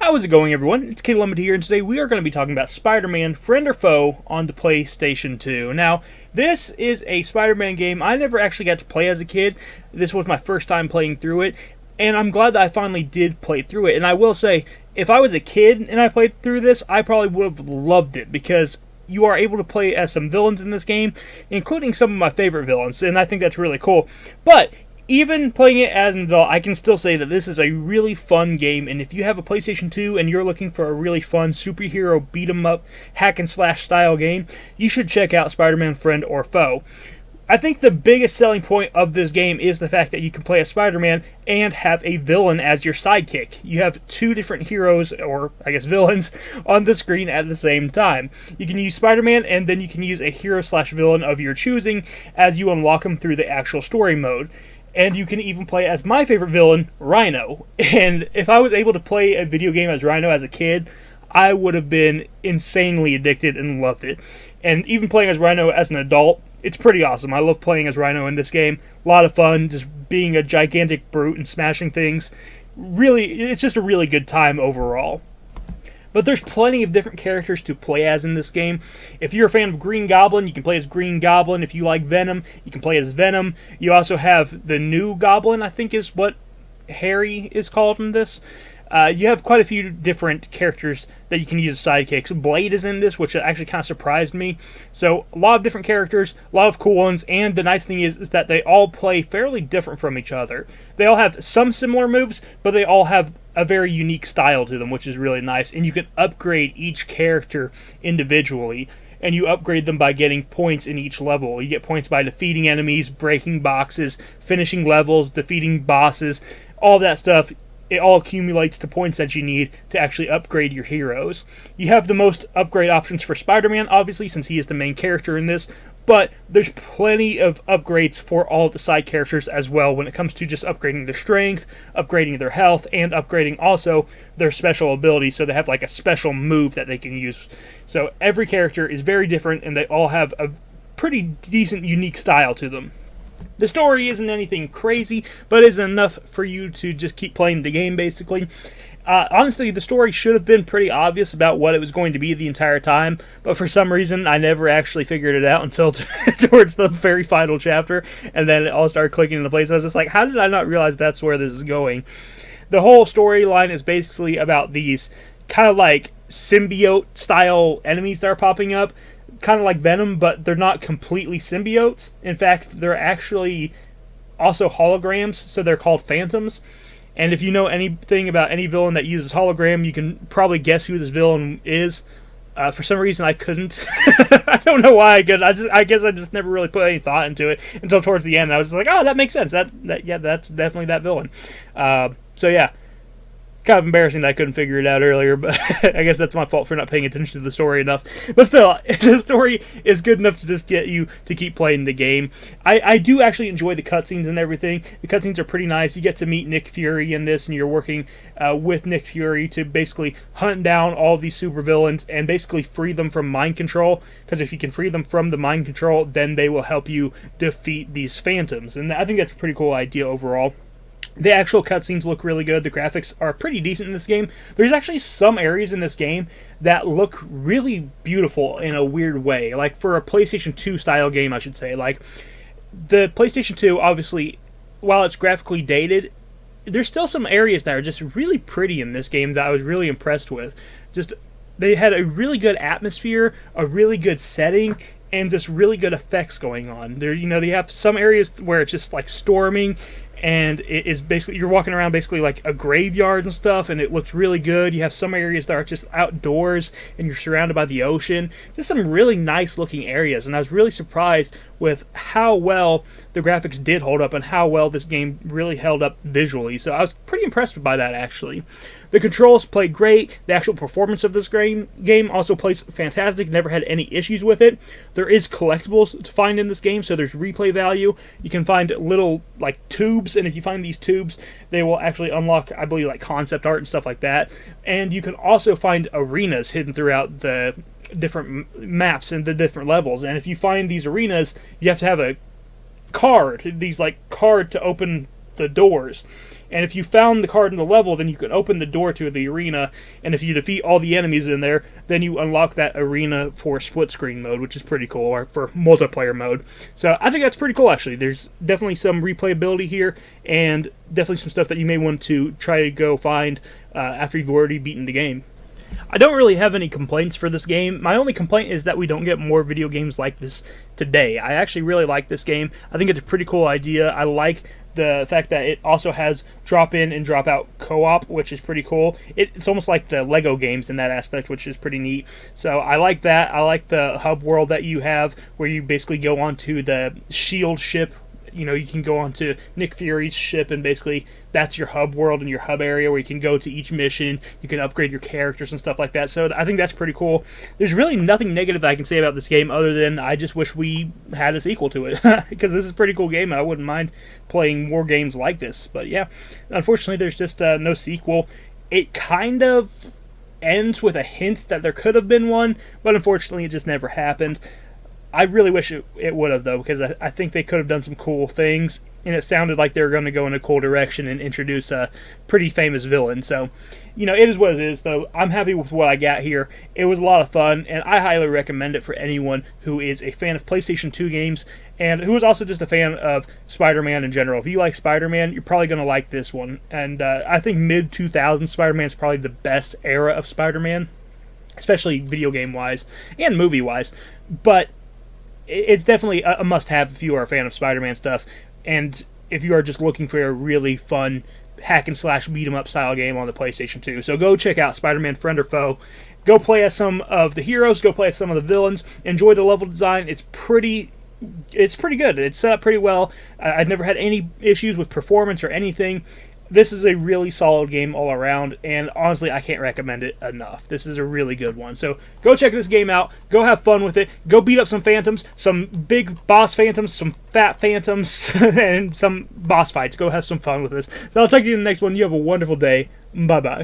How's it going, everyone? It's K Limit here, and today we are going to be talking about Spider-Man Friend or Foe on the PlayStation 2. Now, this is a Spider-Man game I never actually got to play as a kid. This was my first time playing through it, and I'm glad that I finally did play through it. And I will say, if I was a kid and I played through this, I probably would have loved it, because you are able to play as some villains in this game, including some of my favorite villains, and I think that's really cool. But even playing it as an adult, I can still say that this is a really fun game, and if you have a PlayStation 2 and you're looking for a really fun superhero beat-em-up hack-and-slash style game, you should check out Spider-Man Friend or Foe. I think the biggest selling point of this game is the fact that you can play as Spider-Man and have a villain as your sidekick. You have two different heroes, or I guess villains, on the screen at the same time. You can use Spider-Man, and then you can use a hero/villain of your choosing as you unlock them through the actual story mode. And you can even play as my favorite villain, Rhino. And if I was able to play a video game as Rhino as a kid, I would have been insanely addicted and loved it. And even playing as Rhino as an adult, it's pretty awesome. I love playing as Rhino in this game. A lot of fun, just being a gigantic brute and smashing things. Really, it's just a really good time overall. But there's plenty of different characters to play as in this game. If you're a fan of Green Goblin, you can play as Green Goblin. If you like Venom, you can play as Venom. You also have the new Goblin, I think is what Harry is called in this. You have quite a few different characters that you can use as sidekicks. Blade is in this, which actually kind of surprised me. So a lot of different characters, a lot of cool ones, and the nice thing is that they all play fairly different from each other. They all have some similar moves, but they all have a very unique style to them, which is really nice. And you can upgrade each character individually, and you upgrade them by getting points in each level. You get points by defeating enemies, breaking boxes, finishing levels, defeating bosses, all that stuff. It all accumulates to points that you need to actually upgrade your heroes. You have the most upgrade options for Spider-Man, obviously, since he is the main character in this, but there's plenty of upgrades for all of the side characters as well when it comes to just upgrading their strength, upgrading their health, and upgrading also their special abilities, so they have like a special move that they can use. So every character is very different, and they all have a pretty decent, unique style to them. The story isn't anything crazy, but is enough for you to just keep playing the game, basically. Honestly, the story should have been pretty obvious about what it was going to be the entire time, but for some reason, I never actually figured it out until towards the very final chapter, and then it all started clicking into place. I was just like, how did I not realize that's where this is going? The whole storyline is basically about these kind of like symbiote-style enemies that are popping up, kind of like Venom, but they're not completely symbiotes. In fact, they're actually also holograms, so they're called phantoms. And if you know anything about any villain that uses hologram, you can probably guess who this villain is. For some reason, I couldn't. I don't know why I could. I guess I just never really put any thought into it until towards the end. I was just like, oh, that makes sense. Yeah, that's definitely that villain. So yeah. Kind of embarrassing that I couldn't figure it out earlier, but I guess that's my fault for not paying attention to the story enough. But still, the story is good enough to just get you to keep playing the game. I do actually enjoy the cutscenes and everything. The cutscenes are pretty nice. You get to meet Nick Fury in this, and you're working with Nick Fury to basically hunt down all of these supervillains and basically free them from mind control, because if you can free them from the mind control, then they will help you defeat these phantoms. And I think that's a pretty cool idea overall. The actual cutscenes look really good. The graphics are pretty decent in this game. There's actually some areas in this game that look really beautiful in a weird way. Like for a PlayStation 2 style game, I should say. Like the PlayStation 2, obviously, while it's graphically dated, there's still some areas that are just really pretty in this game that I was really impressed with. Just they had a really good atmosphere, a really good setting, and just really good effects going on. There, they have some areas where it's just like storming, and it is basically, you're walking around basically like a graveyard and stuff, and it looks really good. You have some areas that are just outdoors, and you're surrounded by the ocean. Just some really nice looking areas, and I was really surprised with how well the graphics did hold up and how well this game really held up visually. So I was pretty impressed by that, actually. The controls play great. The actual performance of this game also plays fantastic. Never had any issues with it. There is collectibles to find in this game, so there's replay value. You can find little like tubes, and if you find these tubes, they will actually unlock, I believe, like concept art and stuff like that. And you can also find arenas hidden throughout the different maps and the different levels. And if you find these arenas, you have to have a card, these like card to open the doors. And if you found the card in the level, then you can open the door to the arena, and if you defeat all the enemies in there, then you unlock that arena for split screen mode, which is pretty cool, or for multiplayer mode. So I think that's pretty cool, actually. There's definitely some replayability here, and definitely some stuff that you may want to try to go find after you've already beaten the game. I don't really have any complaints for this game. My only complaint is that we don't get more video games like this today. I actually really like this game. I think it's a pretty cool idea. I like the fact that it also has drop-in and drop-out co-op, which is pretty cool. It's almost like the Lego games in that aspect, which is pretty neat. So I like that. I like the hub world that you have, where you basically go onto the SHIELD ship. You know, you can go onto Nick Fury's ship, and basically that's your hub world and your hub area where you can go to each mission. You can upgrade your characters and stuff like that. So I think that's pretty cool. There's really nothing negative that I can say about this game other than I just wish we had a sequel to it, because this is a pretty cool game, and I wouldn't mind playing more games like this. But yeah, unfortunately, there's just no sequel. It kind of ends with a hint that there could have been one, but unfortunately, it just never happened. I really wish it would have, though, because I think they could have done some cool things, and it sounded like they were going to go in a cool direction and introduce a pretty famous villain. So, you know, it is what it is, though. I'm happy with what I got here. It was a lot of fun, and I highly recommend it for anyone who is a fan of PlayStation 2 games and who is also just a fan of Spider-Man in general. If you like Spider-Man, you're probably going to like this one. And I think mid-2000s Spider-Man is probably the best era of Spider-Man, especially video game-wise and movie-wise. But it's definitely a must-have if you are a fan of Spider-Man stuff, and if you are just looking for a really fun hack-and-slash beat-em-up style game on the PlayStation 2. So go check out Spider-Man Friend or Foe. Go play as some of the heroes, go play as some of the villains, enjoy the level design. It's pretty good. It's set up pretty well. I've never had any issues with performance or anything. This is a really solid game all around, and honestly, I can't recommend it enough. This is a really good one. So go check this game out. Go have fun with it. Go beat up some phantoms, some big boss phantoms, some fat phantoms, and some boss fights. Go have some fun with this. So I'll talk to you in the next one. You have a wonderful day. Bye-bye.